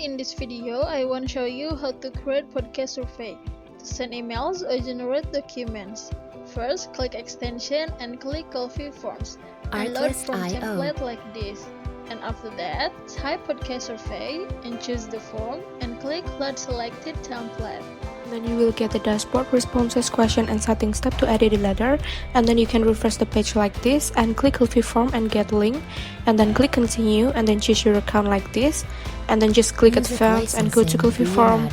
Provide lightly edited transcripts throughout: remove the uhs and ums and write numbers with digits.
in this video, I want to show you how to create podcast survey, to send emails or generate documents. First, click extension and click Coffee Forms and load from template like this. And after that, type podcast survey and choose the form and click load selected template. Then you will get the dashboard, responses, question, and setting step to edit the letter. And then you can refresh the page like this and click Coffee Form and get link. And then click continue and then choose your account like this. And then just click advance and go to Coffee Form.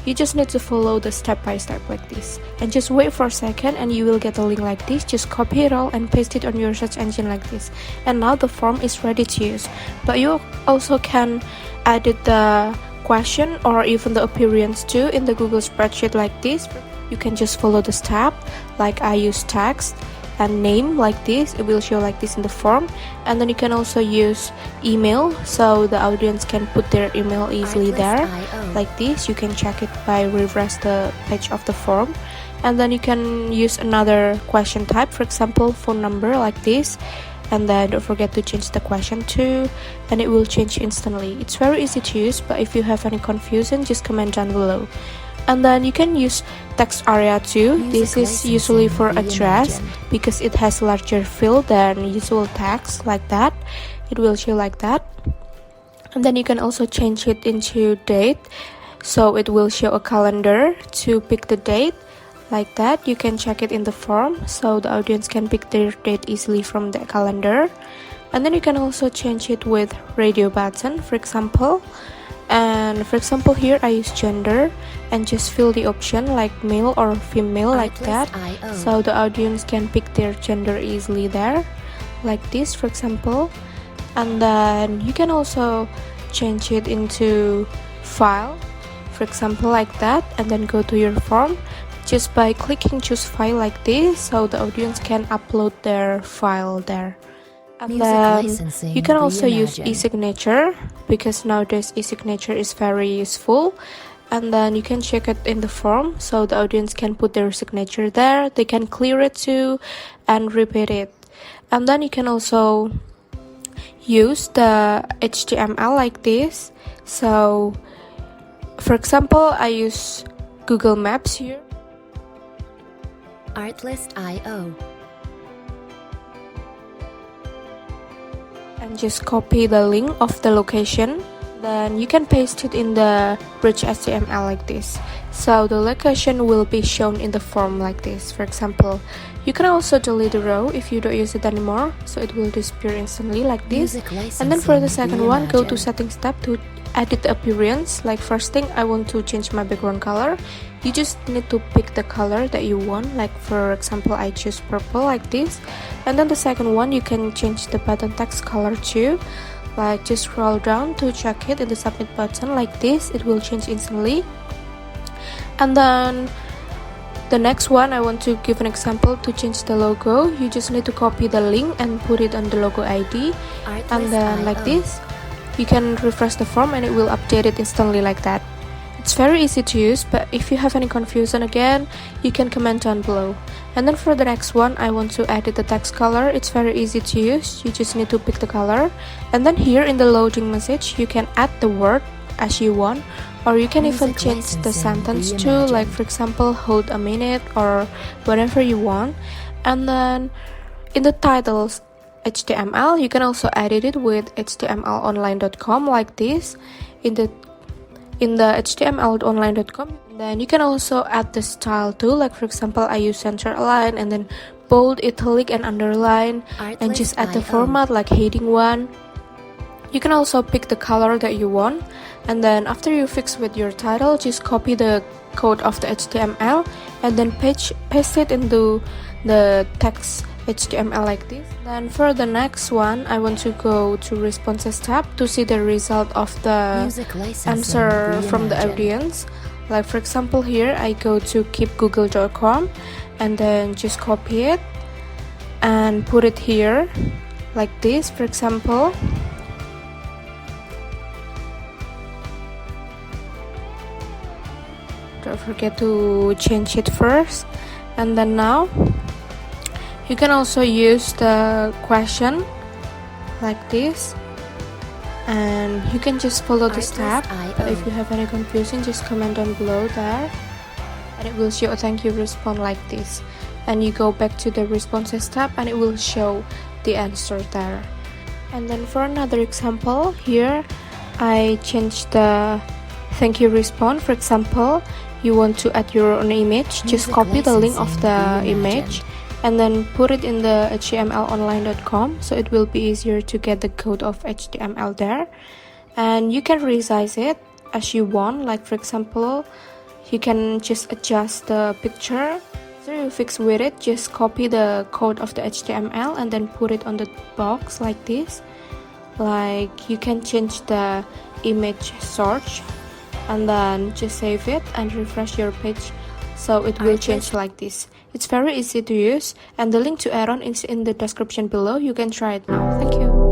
You just need to follow the step by step like this. And just wait for a second and you will get a link like this. Just copy it all and paste it on your search engine like this. And now the form is ready to use. But you also can edit the question or even the appearance too in the Google spreadsheet like this. You can just follow the step, like I use text and name like this. It will show like this in the form. And then you can also use email, so the audience can put their email easily there like this. You can check it by refresh the page of the form. And then you can use another question type, for example phone number like this. And then don't forget to change the question too, and it will change instantly. It's very easy to use, but if you have any confusion, just comment down below. And then you can use text area too. This is usually for address because it has larger field than usual text like that. It will show like that. And then you can also change it into date, so it will show a calendar to pick the date. Like that, you can check it in the form, so the audience can pick their date easily from the calendar. And then you can also change it with radio button, for example. And for example here I use gender and just fill the option like male or female like that, so the audience can pick their gender easily there, like this for example. And then you can also change it into file, for example like that, and then go to your form just by clicking choose file like this, so the audience can upload their file there. And then you can also use e-signature, because nowadays e-signature is very useful. And then you can check it in the form, so the audience can put their signature there. They can clear it too and repeat it. And then you can also use the HTML like this. So for example I use Google Maps here. Artlist.io, and just copy the link of the location. Then you can paste it in the rich HTML like this, so the location will be shown in the form like this. For example, you can also delete the row if you don't use it anymore, so it will disappear instantly like this. And then for the second one, go to settings tab to edit the appearance. Like first thing, I want to change my background color. You just need to pick the color that you want, like for example I choose purple like this. And then the second one, you can change the button text color too, like just scroll down to check it in the submit button like this. It will change instantly. And then the next one, I want to give an example to change the logo. You just need to copy the link and put it on the logo ID, and then like this you can refresh the form and it will update it instantly like that. It's very easy to use, but if you have any confusion again, you can comment down below. And then for the next one, I want to edit the text color. It's very easy to use. You just need to pick the color, and then here in the loading message you can add the word as you want, or you can even change the sentence too, like for example hold a minute or whatever you want. And then in the titles HTML, you can also edit it with htmlonline.com like this. In the htmlonline.com, then you can also add the style too, like for example I use center align and then bold, italic and underline, and just add the format like heading 1. You can also pick the color that you want, and then after you fix with your title, just copy the code of the HTML and then paste it into the text HTML like this. Then for the next one, I want to go to responses tab to see the result of the answer from the audience. Like for example here I go to keepgoogle.com and then just copy it and put it here like this, for example. Don't forget to change it first. And then now you can also use the question like this and you can just follow the step. But if you have any confusion, just comment down below there, and it will show a thank you response like this. And you go back to the responses tab and it will show the answer there. And then for another example, here I changed the thank you response. For example, you want to add your own image, just copy the link of the image and then put it in the htmlonline.com, so it will be easier to get the code of HTML there. And you can resize it as you want, like for example, you can just adjust the picture. So you fix with it, just copy the code of the HTML and then put it on the box like this. Like you can change the image search and then just save it and refresh your page, so it will change like this. It's very easy to use, and the link to add-on is in the description below. You can try it now. Thank you.